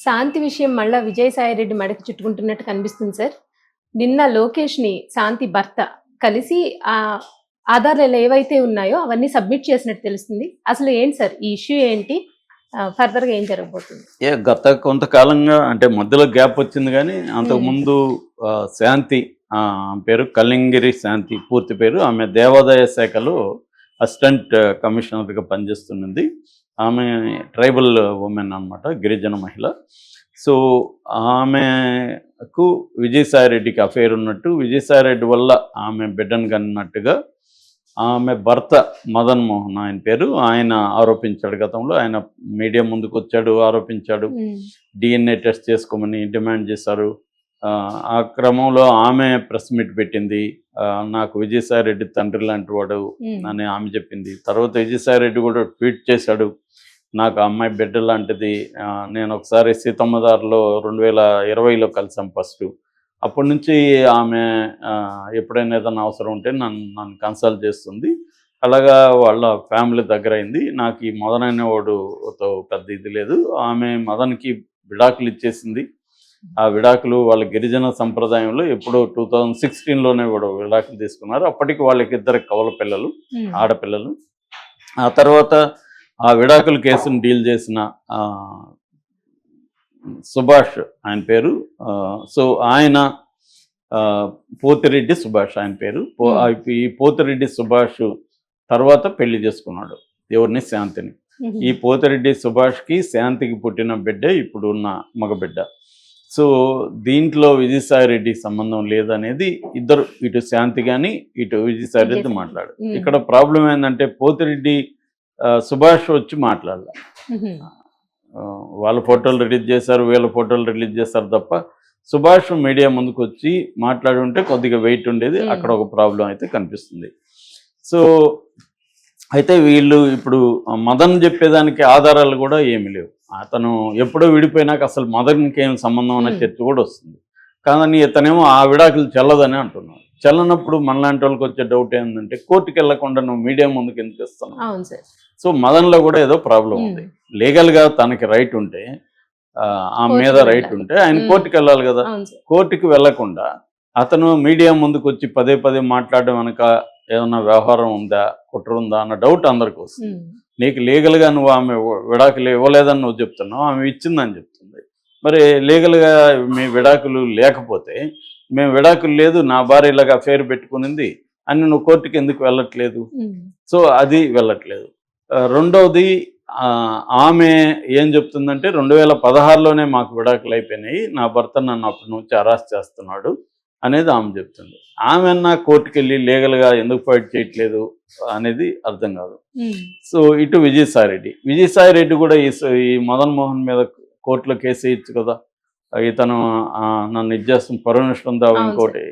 శాంతి విషయం మళ్ళా విజయసాయిరెడ్డి మెడకు చుట్టుకుంటున్నట్టు కనిపిస్తుంది సార్. నిన్న లోకేష్‌ని శాంతి భర్త కలిసి ఆధారాలు ఏవైతే ఉన్నాయో అవన్నీ సబ్మిట్ చేసినట్టు తెలుస్తుంది. అసలు ఏంటి సార్ ఈ ఇష్యూ ఏంటి? ఫర్దర్‌గా ఏం జరగబోతుంది? గత కొంతకాలంగా అంటే మధ్యలో గ్యాప్ వచ్చింది కానీ అంతకుముందు శాంతి పేరు కల్లింగిరి శాంతి పూర్తి పేరు. ఆమె దేవాదాయ శాఖలో అసిస్టెంట్ కమిషనర్గా పనిచేస్తున్నది. ఆమె ట్రైబల్ ఉమెన్ అనమాట, గిరిజన మహిళ. సో ఆమెకు విజయసాయిరెడ్డికి అఫేర్ ఉన్నట్టు, విజయసాయిరెడ్డి వల్ల ఆమె బిడ్డను కన్నట్టుగా ఆమె భర్త మదన్ మోహన్ ఆయన పేరు, ఆయన ఆరోపించాడు. గతంలో ఆయన మీడియా ముందుకు వచ్చాడు, ఆరోపించాడు. DNA టెస్ట్ చేసుకోమని డిమాండ్ చేశారు. ఆ క్రమంలో ఆమె ప్రెస్ మీట్ పెట్టింది. నాకు విజయసాయిరెడ్డి తండ్రి లాంటి వాడు అని ఆమె చెప్పింది. తర్వాత విజయసాయిరెడ్డి కూడా ట్వీట్ చేశాడు, నాకు ఆ అమ్మాయి బిడ్డ లాంటిది. నేను ఒకసారి సీతమ్మదారిలో 2020లో కలిసాం ఫస్ట్. అప్పటి నుంచి ఆమె ఎప్పుడైనా ఏదైనా అవసరం ఉంటే నన్ను కన్సల్ట్ చేస్తుంది. అలాగా వాళ్ళ ఫ్యామిలీ దగ్గర అయింది. నాకు ఈ మదన్ అనేవాడుతో పెద్ద ఇది లేదు. ఆమె మదన్కి విడాకులు ఇచ్చేసింది. ఆ విడాకులు వాళ్ళ గిరిజన సంప్రదాయంలో ఎప్పుడో 2016లోనే కూడా విడాకులు తీసుకున్నారు. అప్పటికి వాళ్ళకి 2 కవల పిల్లలు, ఆడపిల్లలు. ఆ తర్వాత ఆ విడాకుల కేసును డీల్ చేసిన సుభాష్ ఆయన పేరు. సో ఆయన పోతిరెడ్డి సుభాష్ ఆయన పేరు. ఈ పోతిరెడ్డి సుభాష్ తర్వాత పెళ్లి చేసుకున్నాడు ఎవరిని, శాంతిని. ఈ పోతిరెడ్డి సుభాష్కి శాంతికి పుట్టిన బిడ్డ ఇప్పుడు ఉన్న మగబిడ్డ. సో దీంట్లో విజయసాయిరెడ్డి సంబంధం లేదనేది ఇద్దరు, ఇటు శాంతి కానీ ఇటు విజయసాయిరెడ్డి మాట్లాడు. ఇక్కడ ప్రాబ్లం ఏంటంటే పోతిరెడ్డి సుభాష్ వచ్చి మాట్లాడాల. వాళ్ళ ఫోటోలు రిలీజ్ చేశారు, వీళ్ళ ఫోటోలు రిలీజ్ చేశారు తప్ప సుభాష్ మీడియా ముందుకు వచ్చి మాట్లాడి ఉంటే కొద్దిగా వెయిట్ ఉండేది. అక్కడ ఒక ప్రాబ్లం అయితే కనిపిస్తుంది. సో అయితే వీళ్ళు ఇప్పుడు మదన్ చెప్పేదానికి ఆధారాలు కూడా ఏమి లేవు. అతను ఎప్పుడో విడిపోయినాక అసలు మదన్కి ఏం సంబంధం అనే చర్చ కూడా వస్తుంది. కానీ ఇతనేమో ఆ విడాకులు చెల్లదని అంటున్నాడు. చెల్లనప్పుడు మనలాంటి వాళ్ళకి వచ్చే డౌట్ ఏంటంటే కోర్టుకి వెళ్లకుండా నువ్వు మీడియా ముందుకు ఎందుకు ఇస్తున్నావు? సో మదన్లో కూడా ఏదో ప్రాబ్లం ఉంది. లీగల్గా తనకి రైట్ ఉంటే, ఆమె మీద రైట్ ఉంటే ఆయన కోర్టుకి వెళ్ళాలి కదా. కోర్టుకి వెళ్లకుండా అతను మీడియా ముందుకు వచ్చి పదే పదే మాట్లాడడం వెనక ఏదన్నా వ్యవహారం ఉందా, కుట్ర ఉందా అన్న డౌట్ అందరికి వస్తుంది. నీకు లీగల్గా నువ్వు ఆమె విడాకులు ఇవ్వలేదని నువ్వు చెప్తున్నావు, ఆమె ఇచ్చిందని చెప్తుంది. మరి లీగల్గా మీ విడాకులు లేకపోతే మేము విడాకులు లేదు, నా భార్య ఇలాగా అఫేర్ పెట్టుకునింది అని నువ్వు కోర్టుకి ఎందుకు వెళ్ళట్లేదు? సో అది వెళ్ళట్లేదు. రెండవది ఆమె ఏం చెప్తుందంటే 2016లోనే మాకు విడాకులు అయిపోయినాయి, నా భర్త నన్ను అప్పటి నుంచి అరెస్ట్ చేస్తున్నాడు అనేది ఆమె చెప్తుంది. ఆమె అన్నా కోర్టుకు వెళ్ళి లీగల్గా ఎందుకు ఫైట్ చేయట్లేదు అనేది అర్థం కాదు. సో ఇటు విజయసాయిరెడ్డి కూడా ఈ మదన్ మోహన్ మీద కోర్టులో కేసు వేయచ్చు కదా, ఇతను నన్ను ఇచ్చేస్తాం పర్మిషన్ ఉందా ఇంకోటి.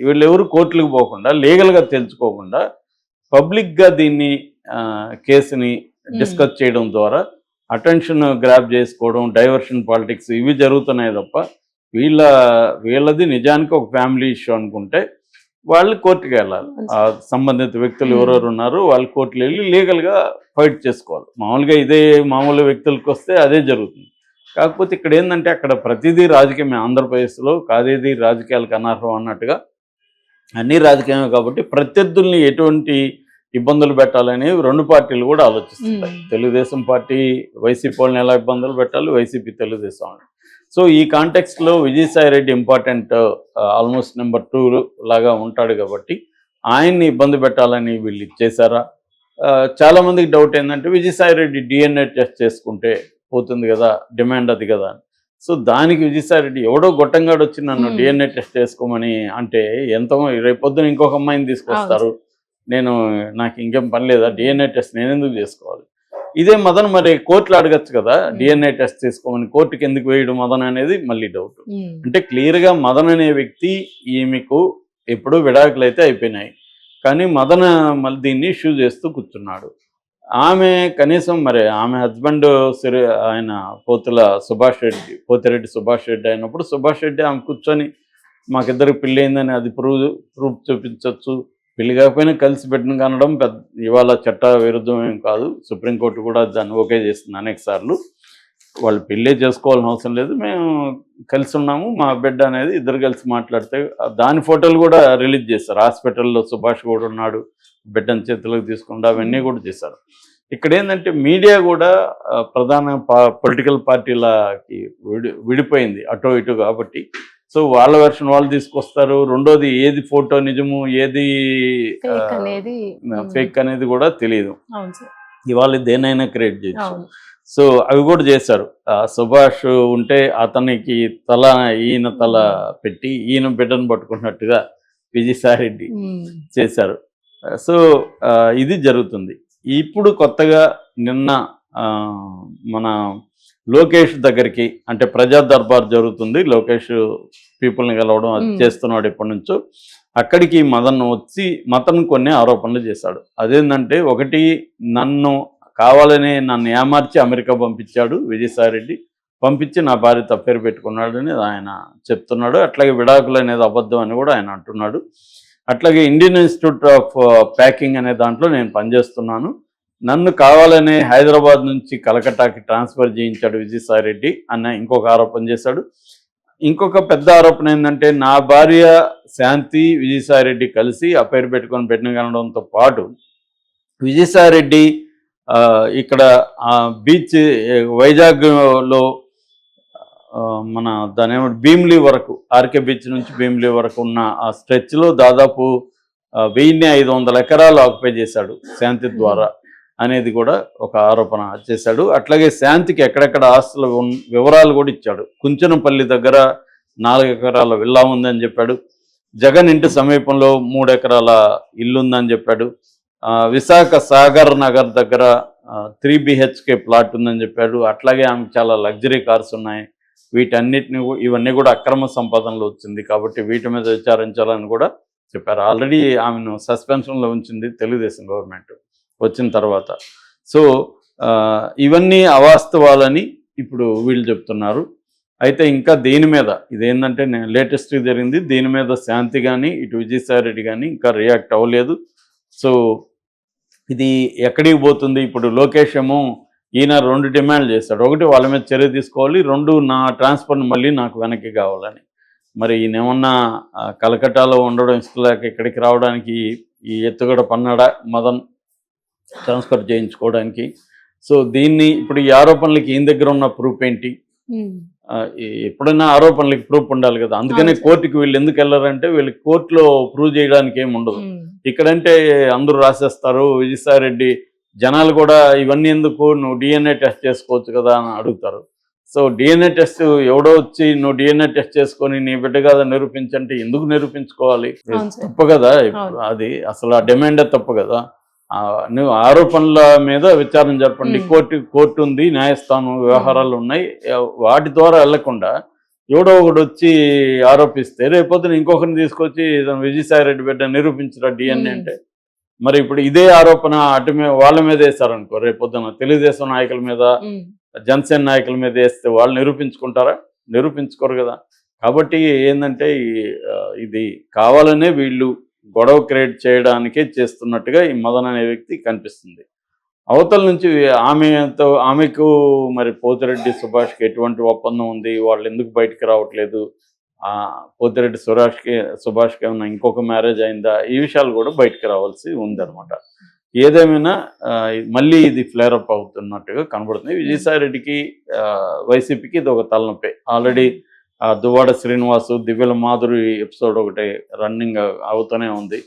వీళ్ళెవరు కోర్టులకు పోకుండా లీగల్గా తెలుసుకోకుండా పబ్లిక్గా దీన్ని కేసుని డిస్కస్ చేయడం ద్వారా అటెన్షన్ గ్రాప్ చేసుకోవడం, డైవర్షన్ పాలిటిక్స్ ఇవి జరుగుతున్నాయి తప్ప వీళ్ళది నిజానికి ఒక ఫ్యామిలీ ఇష్యూ అనుకుంటే వాళ్ళు కోర్టుకి వెళ్ళాలి. సంబంధిత వ్యక్తులు ఎవరెవరు ఉన్నారో వాళ్ళు కోర్టుకు వెళ్ళి లీగల్గా ఫైట్ చేసుకోవాలి. మామూలుగా ఇదే మామూలు వ్యక్తులకు వస్తే అదే జరుగుతుంది. కాకపోతే ఇక్కడ ఏంటంటే అక్కడ ప్రతిదీ రాజకీయమే. ఆంధ్రప్రదేశ్లో కాదేది రాజకీయాలకు అనర్హం అన్నట్టుగా అన్నీ రాజకీయమే కాబట్టి ప్రత్యర్థుల్ని ఎటువంటి ఇబ్బందులు పెట్టాలని 2 పార్టీలు కూడా ఆలోచిస్తున్నాయి. తెలుగుదేశం పార్టీ వైసీపీ వాళ్ళని ఎలా ఇబ్బందులు పెట్టాలి, వైసీపీ తెలుగుదేశం వాళ్ళని. సో ఈ కాంటెక్స్ట్లో విజయసాయిరెడ్డి ఇంపార్టెంట్, ఆల్మోస్ట్ నెంబర్ 2 లాగా ఉంటాడు కాబట్టి ఆయన్ని ఇబ్బంది పెట్టాలని వీళ్ళు ఇచ్చేసారా? చాలామందికి డౌట్ ఏంటంటే విజయసాయిరెడ్డి DNA టెస్ట్ చేసుకుంటే పోతుంది కదా, డిమాండ్ అది కదా. సో దానికి విజయసాయిరెడ్డి ఎవడో గొట్టంగాడు వచ్చి నన్ను DNA టెస్ట్ చేసుకోమని అంటే ఎంతో, రేపొద్దున ఇంకొక అమ్మాయిని తీసుకొస్తారు, నాకు ఇంకేం పని లేదా, DNA టెస్ట్ నేను ఎందుకు చేసుకోవాలి? ఇదే మదన్ మరి కోర్టులో అడగచ్చు కదా, DNA టెస్ట్ తీసుకోమని. కోర్టుకి ఎందుకు వేయడం మదన్ అనేది మళ్ళీ డౌట్. అంటే క్లియర్గా మదన్ అనే వ్యక్తి ఈమెకు ఎప్పుడూ విడాకులు అయితే అయిపోయినాయి, కానీ మదన్ మళ్ళీ దీన్ని ఇష్యూ చేస్తూ కూర్చున్నాడు. ఆమె కనీసం మరి ఆమె హస్బెండ్ ఆయన పోతిరెడ్డి సుభాష్ రెడ్డి అయినప్పుడు సుభాష్ రెడ్డి ఆమె కూర్చొని మాకిద్దరికి పెళ్ళి అయిందని అది ప్రూఫ్ చూపించవచ్చు. పెళ్లి కాకపోయినా కలిసి పెట్టిన కనడం ఇవాళ చట్ట విరుద్ధం ఏం కాదు. సుప్రీంకోర్టు కూడా దాన్ని ఓకే చేస్తుంది అనేక సార్లు. వాళ్ళు పెళ్ళే చేసుకోవాల్సిన అవసరం లేదు, మేము కలిసి ఉన్నాము, మా బిడ్డ అనేది ఇద్దరు కలిసి మాట్లాడితే దాని ఫోటోలు కూడా రిలీజ్ చేశారు. హాస్పిటల్లో సుభాష్ కూడా ఉన్నాడు, బిడ్డను చేతులకు తీసుకుండా అవన్నీ కూడా చేశారు. ఇక్కడ ఏంటంటే మీడియా కూడా ప్రధాన పొలిటికల్ పార్టీలకి విడిపోయింది అటో ఇటు కాబట్టి, సో వాళ్ళ వెర్షన్ వాళ్ళు తీసుకొస్తారు. రెండోది ఏది ఫోటో నిజము ఏది ఫేక్ అనేది కూడా తెలియదు. ఇవాళ దేనైనా క్రియేట్ చేయొచ్చు. సో అవి కూడా చేశారు. సుభాష్ ఉంటే అతనికి తల ఈయన తల పెట్టి ఈయన బిడ్డను పట్టుకున్నట్టుగా విజయసాయిరెడ్డి చేశారు. సో ఇది జరుగుతుంది. ఇప్పుడు కొత్తగా నిన్న మన లోకేష్ దగ్గరికి, అంటే ప్రజా దర్బార్ జరుగుతుంది, లోకేష్ పీపుల్ని కలవడం అది చేస్తున్నాడు ఎప్పటి నుంచో. అక్కడికి మదన్ వచ్చి మతన్ కొన్ని ఆరోపణలు చేశాడు. అదేంటంటే, ఒకటి, కావాలని నన్ను ఏమార్చి అమెరికా పంపించాడు విజయసాయిరెడ్డి, పంపించి నా భార్య తప్పేరు పెట్టుకున్నాడని ఆయన చెప్తున్నాడు. అట్లాగే విడాకులు అనేది అబద్ధం అని కూడా ఆయన అంటున్నాడు. అట్లాగే ఇండియన్ ఇన్స్టిట్యూట్ ఆఫ్ ప్యాకింగ్ అనే దాంట్లో నేను పనిచేస్తున్నాను, నన్ను కావాలనే హైదరాబాద్ నుంచి కలకట్టాకి ట్రాన్స్ఫర్ చేయించాడు విజయసాయిరెడ్డి అన్న ఇంకొక ఆరోపణ చేశాడు. ఇంకొక పెద్ద ఆరోపణ ఏంటంటే, నా భార్య శాంతి విజయసాయిరెడ్డి కలిసి ఆ పేరు పెట్టుకొని పెట్టిన కనడంతో పాటు విజయసాయిరెడ్డి ఇక్కడ బీచ్ వైజాగ్లో మన దాని ఏమంటే భీమిలి వరకు, ఆర్కే బీచ్ నుంచి భీమిలి వరకు ఉన్న ఆ స్ట్రెచ్లో దాదాపు 1500 ఎకరాలు ఆక్యుపై చేశాడు శాంతి ద్వారా అనేది కూడా ఒక ఆరోపణ చేశాడు. అట్లాగే శాంతికి ఎక్కడెక్కడ ఆస్తుల వివరాలు కూడా ఇచ్చాడు. కుంచనపల్లి దగ్గర 4 ఎకరాల విల్లా ఉందని చెప్పాడు. జగన్ ఇంటి సమీపంలో 3 ఎకరాల ఇల్లు ఉందని చెప్పాడు. విశాఖ సాగర్ నగర్ దగ్గర 3 BHK ప్లాట్ ఉందని చెప్పాడు. అట్లాగే ఆమెకు చాలా లగ్జరీ కార్స్ ఉన్నాయి. ఇవన్నీ కూడా అక్రమ సంపాదనలో వచ్చింది కాబట్టి వీటి మీద విచారించాలని కూడా చెప్పారు. ఆల్రెడీ ఆమెను సస్పెన్షన్లో ఉంచింది తెలుగుదేశం గవర్నమెంట్ వచ్చిన తర్వాత. సో ఇవన్నీ అవాస్తవాలని ఇప్పుడు వీళ్ళు చెప్తున్నారు. అయితే ఇంకా దీని మీద ఇదేంటంటే లేటెస్ట్గా జరిగింది, దీని మీద శాంతి కానీ ఇటు విజయసాయిరెడ్డి కానీ ఇంకా రియాక్ట్ అవ్వలేదు. సో ఇది ఎక్కడికి పోతుంది? ఇప్పుడు లోకేష్ ఏమో ఈయన 2 డిమాండ్లు చేశాడు. ఒకటి, వాళ్ళ మీద చర్య తీసుకోవాలి, 2, నా ట్రాన్స్ఫర్ని మళ్ళీ నాకు వెనక్కి కావాలని. మరి ఈయన ఏమన్నా కలకట్టాలో ఉండడం ఇష్టలేక ఇక్కడికి రావడానికి ఈ ఎత్తుగడ పన్నాడా మదన్ ట్రాన్స్ఫర్ చేయించుకోవడానికి? సో దీన్ని ఇప్పుడు ఈ ఆరోపణలకి ఈయన దగ్గర ఉన్న ప్రూఫ్ ఏంటి? ఎప్పుడైనా ఆరోపణలకి ప్రూఫ్ ఉండాలి కదా. అందుకనే కోర్టుకి వీళ్ళు ఎందుకు వెళ్ళారంటే, వీళ్ళకి కోర్టులో ప్రూవ్ చేయడానికి ఏమి ఉండదు. ఇక్కడంటే అందరూ రాసేస్తారు. విజయసాయిరెడ్డి జనాలు కూడా ఇవన్నీ ఎందుకు, నువ్వు DNA టెస్ట్ చేసుకోవచ్చు కదా అని అడుగుతారు. సో DNA టెస్ట్ ఎవడో వచ్చి నువ్వు DNA టెస్ట్ చేసుకొని నీ బిడ్డ కదా నిరూపించంటే ఎందుకు నిరూపించుకోవాలి? తప్పు కదా. అది అసలు ఆ డిమాండే తప్పు కదా. నువ్వు ఆరోపణల మీద విచారణ జరపండి, కోర్టు ఉంది, న్యాయస్థానం వ్యవహారాలు ఉన్నాయి, వాటి ద్వారా వెళ్లకుండా ఎవడో ఒకటి వచ్చి ఆరోపిస్తే రేపొద్దున ఇంకొకరిని తీసుకొచ్చి విజయసాయిరెడ్డి బిడ్డ నిరూపించరా DNA అంటే, మరి ఇప్పుడు ఇదే ఆరోపణ అటు వాళ్ళ మీద వేస్తారనుకో, రేపొద్దున తెలుగుదేశం నాయకుల మీద జనసేన నాయకుల మీద వేస్తే వాళ్ళు నిరూపించుకుంటారా? నిరూపించుకోరు కదా. కాబట్టి ఏంటంటే ఇది కావాలనే వీళ్ళు గొడవ క్రియేట్ చేయడానికే చేస్తున్నట్టుగా ఈ మదన్ అనే వ్యక్తి కనిపిస్తుంది. అవతల నుంచి ఆమెకు మరి పోతిరెడ్డి సుభాష్కి ఎటువంటి ఒప్పందం ఉంది, వాళ్ళు ఎందుకు బయటికి రావట్లేదు, పోతిరెడ్డి సుభాష్కి ఏమన్నా ఇంకొక మ్యారేజ్ అయిందా, ఈ విషయాలు కూడా బయటికి రావాల్సి ఉందన్నమాట. ఏదేమైనా మళ్ళీ ఇది ఫ్లేరప్ అవుతున్నట్టుగా కనబడుతుంది. విజయసాయిరెడ్డికి వైసీపీకి ఇది ఒక తలనొప్పి. ఆల్రెడీ దువ్వాడ శ్రీనివాసు, దివ్యల మాధురి ఎపిసోడ్ ఒకటి రన్నింగ్ అవుతూనే ఉంది.